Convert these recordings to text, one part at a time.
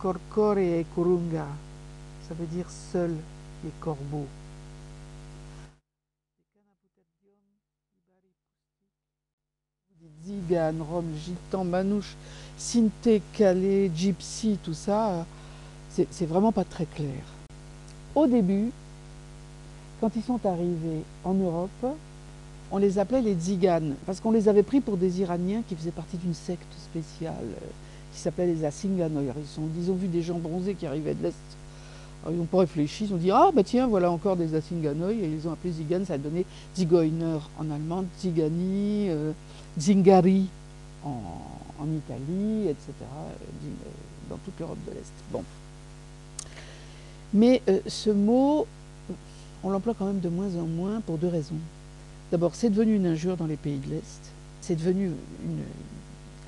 Korkore et Kurunga, ça veut dire seuls les corbeaux. Tziganes, Roms, Gitans, Manouches, Sinté, Calais, Gypsy, tout ça, c'est vraiment pas très clair. Au début, quand ils sont arrivés en Europe, on les appelait les Tziganes, parce qu'on les avait pris pour des Iraniens qui faisaient partie d'une secte spéciale qui s'appelait les Asinganoï. Ils ont vu des gens bronzés qui arrivaient de l'Est. Alors, ils n'ont pas réfléchi, ils ont dit « Ah, bah tiens, voilà encore des Asinganoï », et ils ont appelé Tziganes, ça a donné Zigeunner en allemand, Tzigani, Zingari en Italie, etc., dans toute l'Europe de l'Est. Bon. Mais ce mot, on l'emploie quand même de moins en moins pour deux raisons. D'abord, c'est devenu une injure dans les pays de l'Est, c'est devenu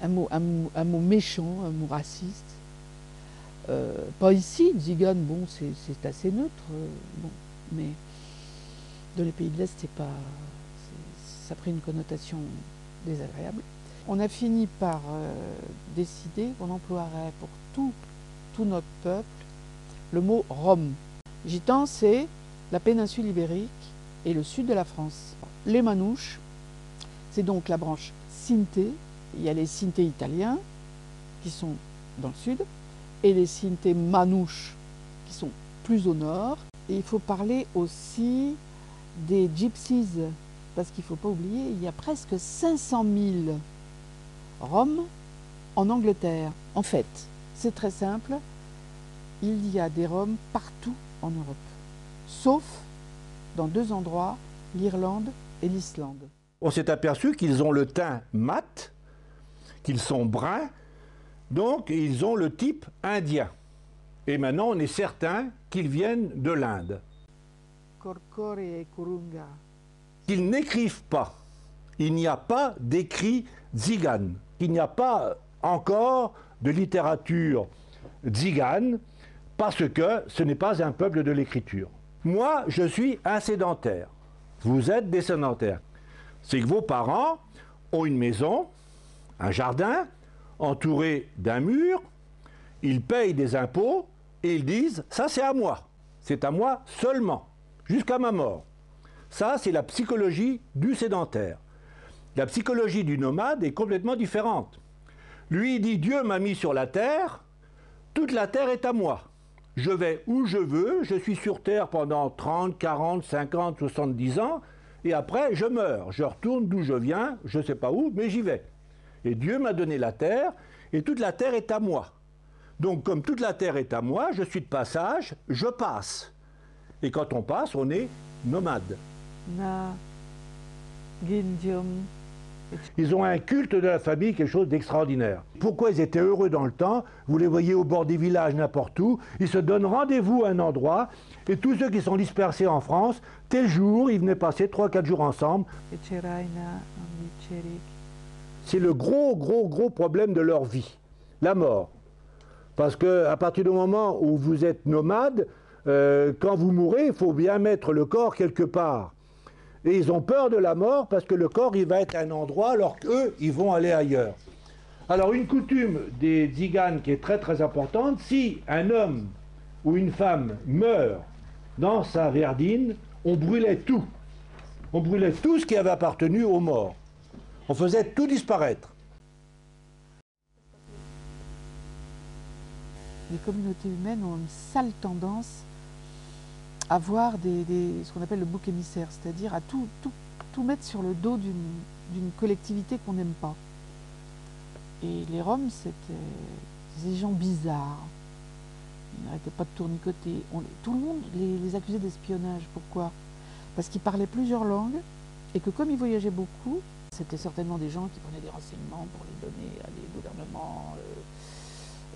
un mot méchant, un mot raciste. Pas ici, Tzigane, bon, c'est assez neutre, bon, mais dans les pays de l'Est, ça a pris une connotation désagréable. On a fini par décider qu'on emploierait pour tout notre peuple le mot Rom. Gitan, c'est la péninsule ibérique et le sud de la France. Les Manouches, c'est donc la branche Sinté. Il y a les Sinté italiens qui sont dans le sud et les Sinté Manouches qui sont plus au nord. Et il faut parler aussi des Gypsies, parce qu'il ne faut pas oublier, il y a presque 500 000 Roms en Angleterre. En fait, c'est très simple, il y a des Roms partout en Europe, sauf dans deux endroits, l'Irlande et l'Islande. On s'est aperçu qu'ils ont le teint mat, qu'ils sont bruns, donc ils ont le type indien. Et maintenant, on est certain qu'ils viennent de l'Inde. Korkore et Kurunga. Qu'ils n'écrivent pas. Il n'y a pas d'écrit tzigane. Il n'y a pas encore de littérature tzigane parce que ce n'est pas un peuple de l'écriture. Moi, je suis un sédentaire. Vous êtes des sédentaires. C'est que vos parents ont une maison, un jardin, entouré d'un mur, ils payent des impôts et ils disent « ça c'est à moi, c'est à moi seulement, jusqu'à ma mort ». Ça, c'est la psychologie du sédentaire. La psychologie du nomade est complètement différente. Lui, il dit « Dieu m'a mis sur la terre, toute la terre est à moi. Je vais où je veux, je suis sur terre pendant 30, 40, 50, 70 ans, et après, je meurs. Je retourne d'où je viens, je ne sais pas où, mais j'y vais. Et Dieu m'a donné la terre, et toute la terre est à moi. Donc, comme toute la terre est à moi, je suis de passage, je passe. Et quand on passe, on est nomade. Na, Gindium. Ils ont un culte de la famille, quelque chose d'extraordinaire. Pourquoi ils étaient heureux dans le temps? Vous les voyez au bord des villages, n'importe où. Ils se donnent rendez-vous à un endroit. Et tous ceux qui sont dispersés en France, tel jour, ils venaient passer 3-4 jours ensemble. C'est le gros problème de leur vie, la mort. Parce qu'à partir du moment où vous êtes nomade, quand vous mourrez, il faut bien mettre le corps quelque part. Et ils ont peur de la mort parce que le corps, il va être à un endroit alors qu'eux, ils vont aller ailleurs. Alors une coutume des Tziganes qui est très importante, si un homme ou une femme meurt dans sa verdine, on brûlait tout. On brûlait tout ce qui avait appartenu aux morts. On faisait tout disparaître. Les communautés humaines ont une sale tendance à voir ce qu'on appelle le bouc émissaire, c'est-à-dire à tout mettre sur le dos d'une collectivité qu'on n'aime pas. Et les Roms, c'était des gens bizarres. Ils n'arrêtaient pas de tournicoter. Tout le monde les accusait d'espionnage. Pourquoi? Parce qu'ils parlaient plusieurs langues et que comme ils voyageaient beaucoup, c'était certainement des gens qui prenaient des renseignements pour les donner à des gouvernements,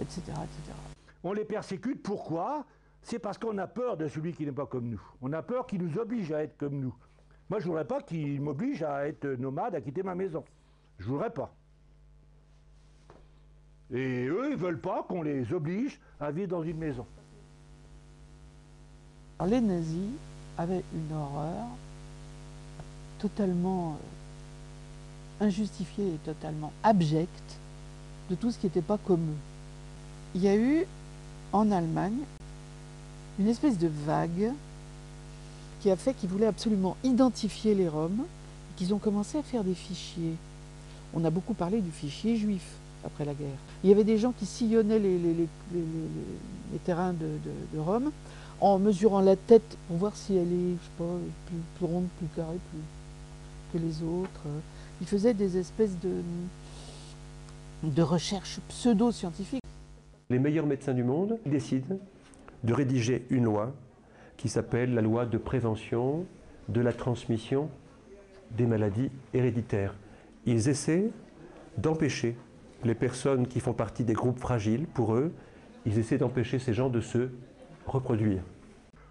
etc., etc. On les persécute, pourquoi? C'est parce qu'on a peur de celui qui n'est pas comme nous. On a peur qu'il nous oblige à être comme nous. Moi, je ne voudrais pas qu'il m'oblige à être nomade, à quitter ma maison. Je ne voudrais pas. Et eux, ils ne veulent pas qu'on les oblige à vivre dans une maison. Alors, les nazis avaient une horreur totalement injustifiée et totalement abjecte de tout ce qui n'était pas comme eux. Il y a eu en Allemagne une espèce de vague qui a fait qu'ils voulaient absolument identifier les Roms, et qu'ils ont commencé à faire des fichiers. On a beaucoup parlé du fichier juif après la guerre. Il y avait des gens qui sillonnaient les terrains de Rome en mesurant la tête pour voir si elle est, je sais pas, plus ronde, plus carrée, que les autres. Ils faisaient des espèces de recherches pseudo-scientifiques. Les meilleurs médecins du monde décident de rédiger une loi qui s'appelle la loi de prévention de la transmission des maladies héréditaires. Ils essaient d'empêcher les personnes qui font partie des groupes fragiles, pour eux, ils essaient d'empêcher ces gens de se reproduire.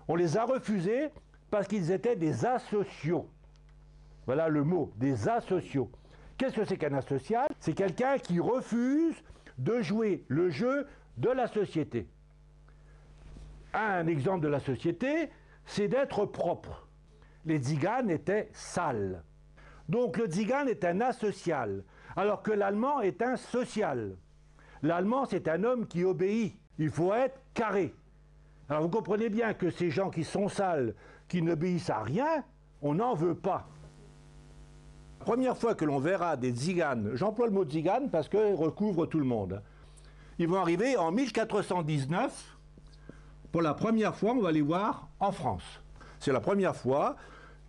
On les a refusés parce qu'ils étaient des asociaux. Voilà le mot, des asociaux. Qu'est-ce que c'est qu'un asocial? C'est quelqu'un qui refuse de jouer le jeu de la société. Un exemple de la société, c'est d'être propre. Les tziganes étaient sales. Donc le tzigane est un asocial, alors que l'allemand est un social. L'allemand, c'est un homme qui obéit. Il faut être carré. Alors vous comprenez bien que ces gens qui sont sales, qui n'obéissent à rien, on n'en veut pas. La première fois que l'on verra des tziganes, j'emploie le mot tzigane parce qu'il recouvre tout le monde, ils vont arriver en 1419, pour la première fois on va les voir en France. C'est la première fois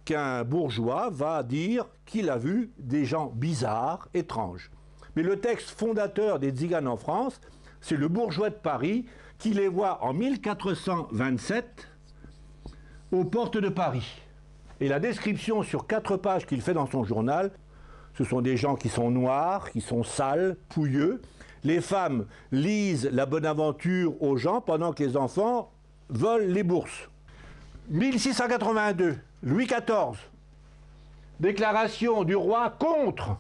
qu'un bourgeois va dire qu'il a vu des gens bizarres, étranges. Mais le texte fondateur des tziganes en France, c'est le bourgeois de Paris qui les voit en 1427 aux portes de Paris. Et la description sur 4 pages qu'il fait dans son journal, ce sont des gens qui sont noirs, qui sont sales, pouilleux. Les femmes lisent la bonne aventure aux gens pendant que les enfants volent les bourses. 1682, Louis XIV, déclaration du roi contre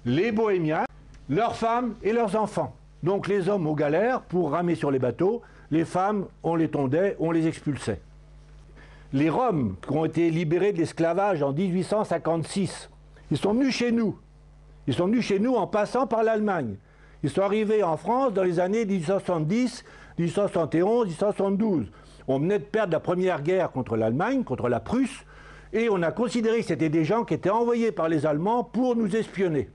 les bohémiens, leurs femmes et leurs enfants. Donc les hommes aux galères pour ramer sur les bateaux, les femmes, on les tondait, on les expulsait. Les Roms qui ont été libérés de l'esclavage en 1856, ils sont venus chez nous. Ils sont venus chez nous en passant par l'Allemagne. Ils sont arrivés en France dans les années 1870, 1871, 1872. On venait de perdre la première guerre contre l'Allemagne, contre la Prusse, et on a considéré que c'était des gens qui étaient envoyés par les Allemands pour nous espionner.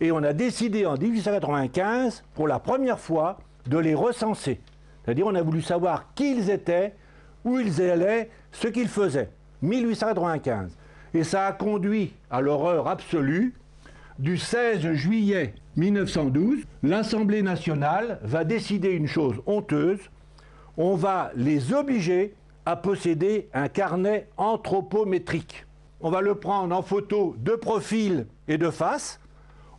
Et on a décidé en 1895, pour la première fois, de les recenser. C'est-à-dire on a voulu savoir qui ils étaient, où ils allaient, ce qu'ils faisaient. 1895. Et ça a conduit à l'horreur absolue. Du 16 juillet 1912, l'Assemblée nationale va décider une chose honteuse. On va les obliger à posséder un carnet anthropométrique. On va le prendre en photo de profil et de face.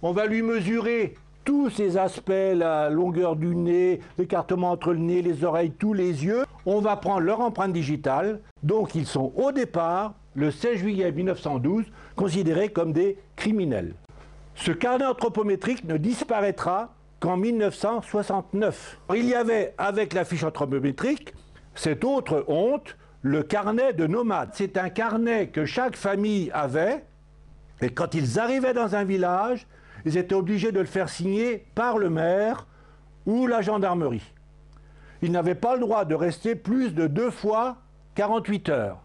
On va lui mesurer tous ces aspects, la longueur du nez, l'écartement entre le nez, les oreilles, tous les yeux. On va prendre leur empreinte digitale. Donc ils sont au départ, le 16 juillet 1912, considérés comme des criminels. Ce carnet anthropométrique ne disparaîtra qu'en 1969. Il y avait, avec la fiche anthropométrique, cette autre honte, le carnet de nomade. C'est un carnet que chaque famille avait, et quand ils arrivaient dans un village, ils étaient obligés de le faire signer par le maire ou la gendarmerie. Ils n'avaient pas le droit de rester plus de 2 fois 48 heures.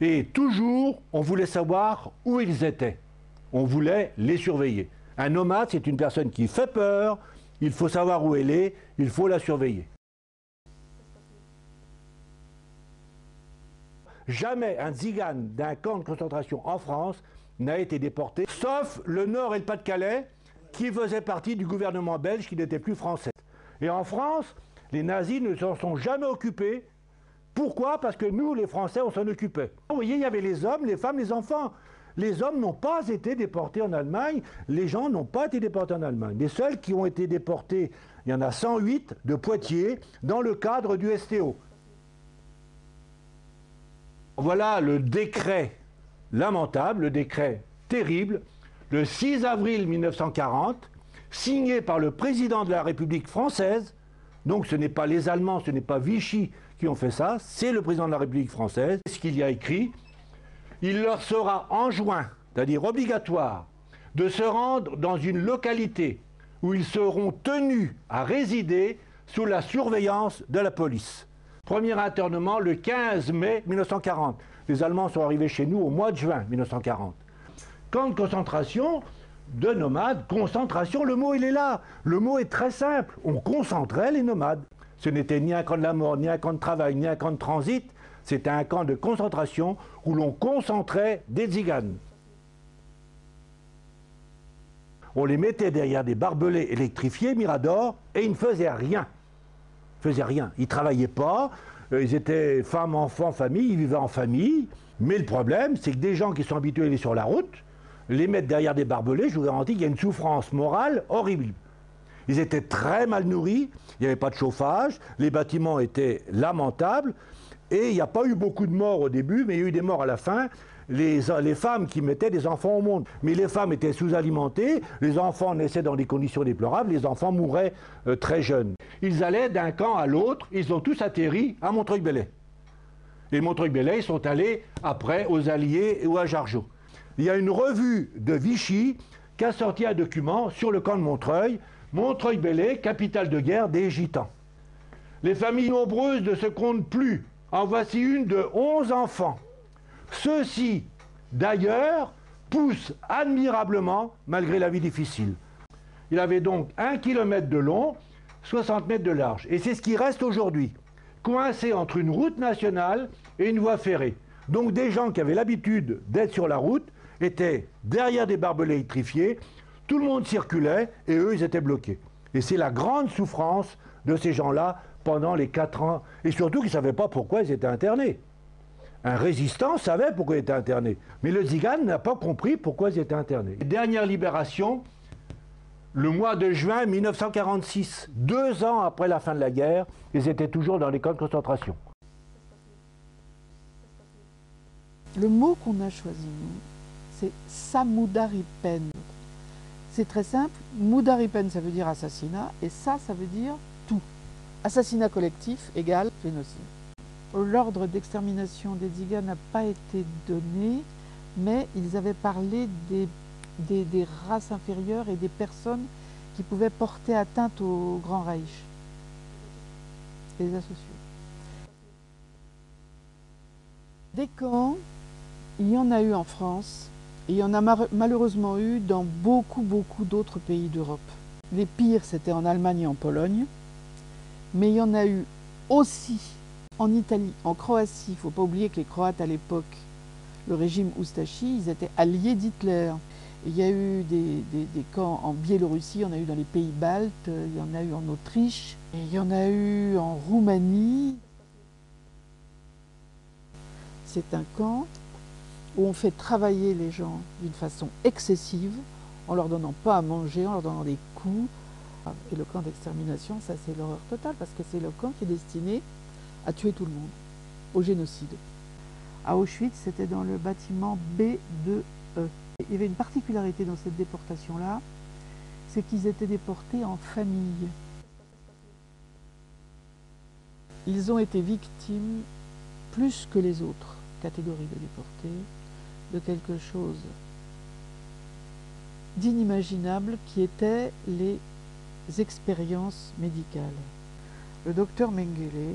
Et toujours, on voulait savoir où ils étaient. On voulait les surveiller. Un nomade, c'est une personne qui fait peur, il faut savoir où elle est, il faut la surveiller. Jamais un tzigane d'un camp de concentration en France n'a été déporté, sauf le Nord et le Pas-de-Calais, qui faisaient partie du gouvernement belge, qui n'était plus français. Et en France, les nazis ne s'en sont jamais occupés. Pourquoi? Parce que nous, les Français, on s'en occupait. Vous voyez, il y avait les hommes, les femmes, les enfants. Les hommes n'ont pas été déportés en Allemagne, les gens n'ont pas été déportés en Allemagne. Les seuls qui ont été déportés, il y en a 108 de Poitiers, dans le cadre du STO. Voilà le décret lamentable, le décret terrible, le 6 avril 1940, signé par le président de la République française. Donc ce n'est pas les Allemands, ce n'est pas Vichy qui ont fait ça, c'est le président de la République française. Ce qu'il y a écrit, il leur sera enjoint, c'est-à-dire obligatoire, de se rendre dans une localité où ils seront tenus à résider sous la surveillance de la police. Premier internement le 15 mai 1940. Les Allemands sont arrivés chez nous au mois de juin 1940. Camp de concentration de nomades, concentration, le mot il est là. Le mot est très simple, on concentrait les nomades. Ce n'était ni un camp de la mort, ni un camp de travail, ni un camp de transit, c'était un camp de concentration où l'on concentrait des tziganes. On les mettait derrière des barbelés électrifiés, Mirador, et ils ne faisaient rien. Ils ne faisaient rien. Ils ne travaillaient pas, ils étaient femmes, enfants, famille, ils vivaient en famille. Mais le problème, c'est que des gens qui sont habitués à aller sur la route, les mettre derrière des barbelés, je vous garantis qu'il y a une souffrance morale horrible. Ils étaient très mal nourris, il n'y avait pas de chauffage, les bâtiments étaient lamentables, et il n'y a pas eu beaucoup de morts au début, mais il y a eu des morts à la fin. Les femmes qui mettaient des enfants au monde. Mais les femmes étaient sous-alimentées, les enfants naissaient dans des conditions déplorables, les enfants mouraient très jeunes. Ils allaient d'un camp à l'autre, ils ont tous atterri à Montreuil-Bellay. Et Montreuil-Bellay, ils sont allés après aux Alliés ou à Jargeau. Il y a une revue de Vichy qui a sorti un document sur le camp de Montreuil, Montreuil-Bellay, capitale de guerre des Gitans. Les familles nombreuses ne se comptent plus. En voici une de 11 enfants. Ceux-ci, d'ailleurs, poussent admirablement malgré la vie difficile. Il avait donc 1 km de long, 60 mètres de large. Et c'est ce qui reste aujourd'hui, coincé entre une route nationale et une voie ferrée. Donc des gens qui avaient l'habitude d'être sur la route étaient derrière des barbelés électrifiés, tout le monde circulait et eux, ils étaient bloqués. Et c'est la grande souffrance de ces gens-là pendant les 4 ans. Et surtout qu'ils ne savaient pas pourquoi ils étaient internés. Un résistant savait pourquoi il était interné. Mais le Tzigan n'a pas compris pourquoi ils étaient internés. Dernière libération, le mois de juin 1946, 2 ans après la fin de la guerre, ils étaient toujours dans les camps de concentration. Le mot qu'on a choisi, nous, c'est Samudaripen. C'est très simple. Mudaripen, ça veut dire assassinat, et ça veut dire tout. Assassinat collectif égale génocide. L'ordre d'extermination des Tziganes n'a pas été donné, mais ils avaient parlé des races inférieures et des personnes qui pouvaient porter atteinte au Grand Reich, les associés. Des camps, il y en a eu en France, et il y en a malheureusement eu dans beaucoup d'autres pays d'Europe. Les pires, c'était en Allemagne et en Pologne, mais il y en a eu aussi en Italie, en Croatie. Il ne faut pas oublier que les Croates, à l'époque, le régime Oustachi, ils étaient alliés d'Hitler. Il y a eu des camps en Biélorussie, il y en a eu dans les pays baltes, il y en a eu en Autriche, et il y en a eu en Roumanie. C'est un camp où on fait travailler les gens d'une façon excessive, en leur donnant pas à manger, en leur donnant des coups. Et le camp d'extermination, ça c'est l'horreur totale, parce que c'est le camp qui est destiné à tuer tout le monde, au génocide. À Auschwitz, c'était dans le bâtiment B2E. Il y avait une particularité dans cette déportation-là, c'est qu'ils étaient déportés en famille. Ils ont été victimes, plus que les autres catégories de déportés, de quelque chose d'inimaginable qui étaient les expériences médicales. Le docteur Mengele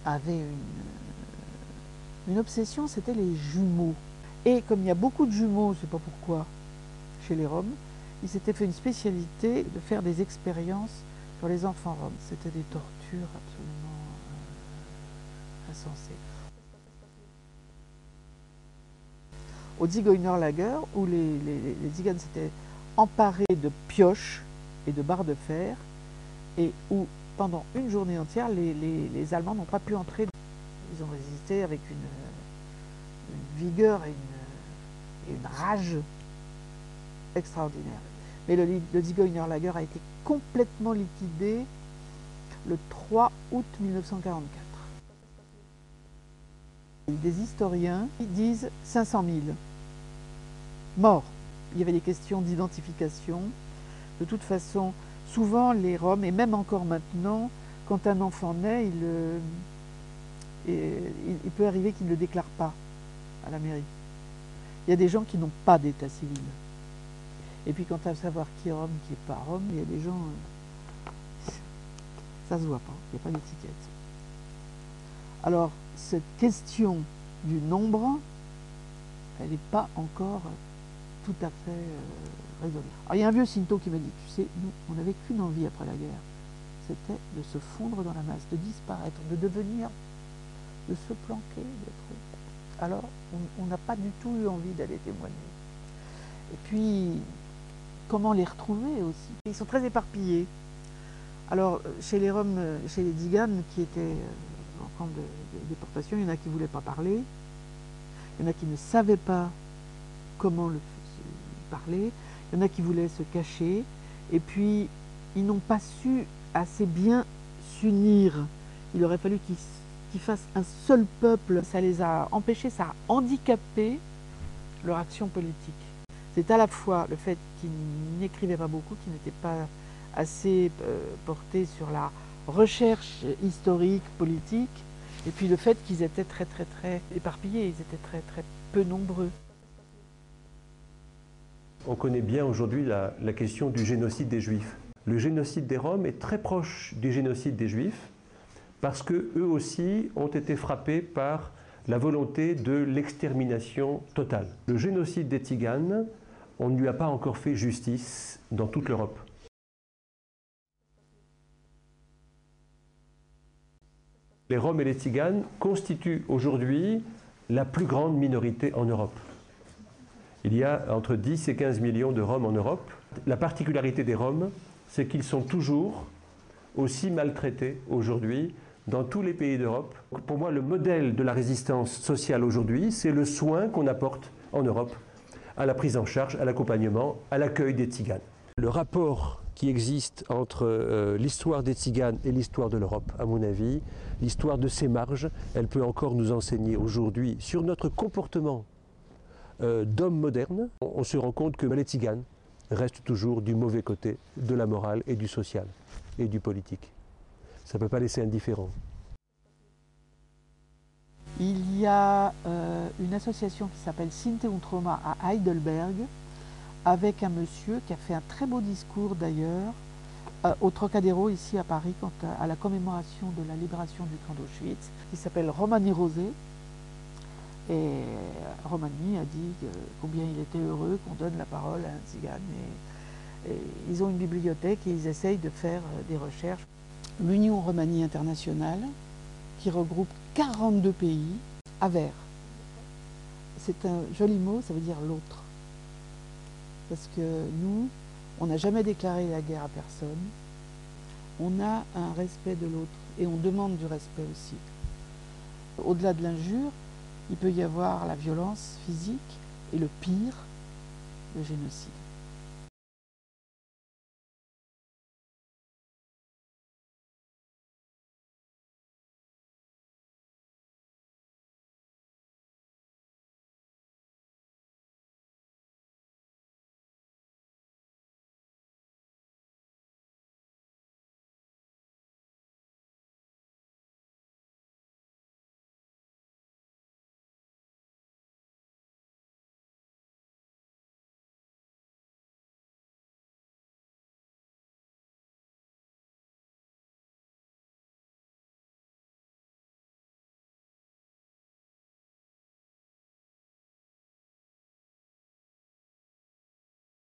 avait une obsession, c'était les jumeaux. Et comme il y a beaucoup de jumeaux, je ne sais pas pourquoi, chez les Roms, il s'était fait une spécialité de faire des expériences sur les enfants roms. C'était des tortures absolument insensées. Au Zigeunerlager, où les Tziganes s'étaient emparés de pioches et de barres de fer, et où pendant une journée entière, les Allemands n'ont pas pu entrer. Ils ont résisté avec une vigueur et une rage extraordinaire. Mais le Zigeunerlager a été complètement liquidé le 3 août 1944. Des historiens disent 500 000 morts. Il y avait des questions d'identification. De toute façon, souvent les Roms, et même encore maintenant, quand un enfant naît, il peut arriver qu'il ne le déclare pas à la mairie. Il y a des gens qui n'ont pas d'état civil. Et puis quant à savoir qui est Rom, qui n'est pas Rom, il y a des gens... Ça ne se voit pas, il n'y a pas d'étiquette. Alors, cette question du nombre, elle n'est pas encore tout à fait résolue. Alors, il y a un vieux Shinto qui m'a dit, tu sais, nous, on n'avait qu'une envie après la guerre, c'était de se fondre dans la masse, de disparaître, de devenir, de se planquer, d'être... Alors, on n'a pas du tout eu envie d'aller témoigner. Et puis, comment les retrouver aussi? Ils sont très éparpillés. Alors, chez les Roms, chez les Tziganes qui étaient en camp de déportation, il y en a qui ne voulaient pas parler, il y en a qui ne savaient pas comment parler, il y en a qui voulaient se cacher, et puis ils n'ont pas su assez bien s'unir. Il aurait fallu qu'ils fassent un seul peuple. Ça les a empêchés, ça a handicapé leur action politique. C'est à la fois le fait qu'ils n'écrivaient pas beaucoup, qu'ils n'étaient pas assez portés sur la recherche historique, politique, et puis le fait qu'ils étaient très éparpillés, ils étaient très peu nombreux. On connaît bien aujourd'hui la question du génocide des Juifs. Le génocide des Roms est très proche du génocide des Juifs parce qu'eux aussi ont été frappés par la volonté de l'extermination totale. Le génocide des Tziganes, on ne lui a pas encore fait justice dans toute l'Europe. Les Roms et les Tziganes constituent aujourd'hui la plus grande minorité en Europe. Il y a entre 10 et 15 millions de Roms en Europe. La particularité des Roms, c'est qu'ils sont toujours aussi maltraités aujourd'hui dans tous les pays d'Europe. Pour moi, le modèle de la résistance sociale aujourd'hui, c'est le soin qu'on apporte en Europe à la prise en charge, à l'accompagnement, à l'accueil des Tziganes. Le rapport qui existe entre l'histoire des Tziganes et l'histoire de l'Europe, à mon avis, l'histoire de ces marges, elle peut encore nous enseigner aujourd'hui sur notre comportement d'hommes modernes. On se rend compte que les Tziganes restent toujours du mauvais côté de la morale et du social et du politique. Ça ne peut pas laisser indifférent. Il y a une association qui s'appelle Sinti und Roma à Heidelberg, avec un monsieur qui a fait un très beau discours d'ailleurs au Trocadéro ici à Paris quant à la commémoration de la libération du camp d'Auschwitz, qui s'appelle Romani Rosé. Et Romani a dit combien il était heureux qu'on donne la parole à un Tzigane. Et ils ont une bibliothèque et ils essayent de faire des recherches. L'Union Romani Internationale, qui regroupe 42 pays, AVER. C'est un joli mot, ça veut dire l'autre. Parce que nous, on n'a jamais déclaré la guerre à personne. On a un respect de l'autre et on demande du respect aussi. Au-delà de l'injure, il peut y avoir la violence physique et le pire, le génocide.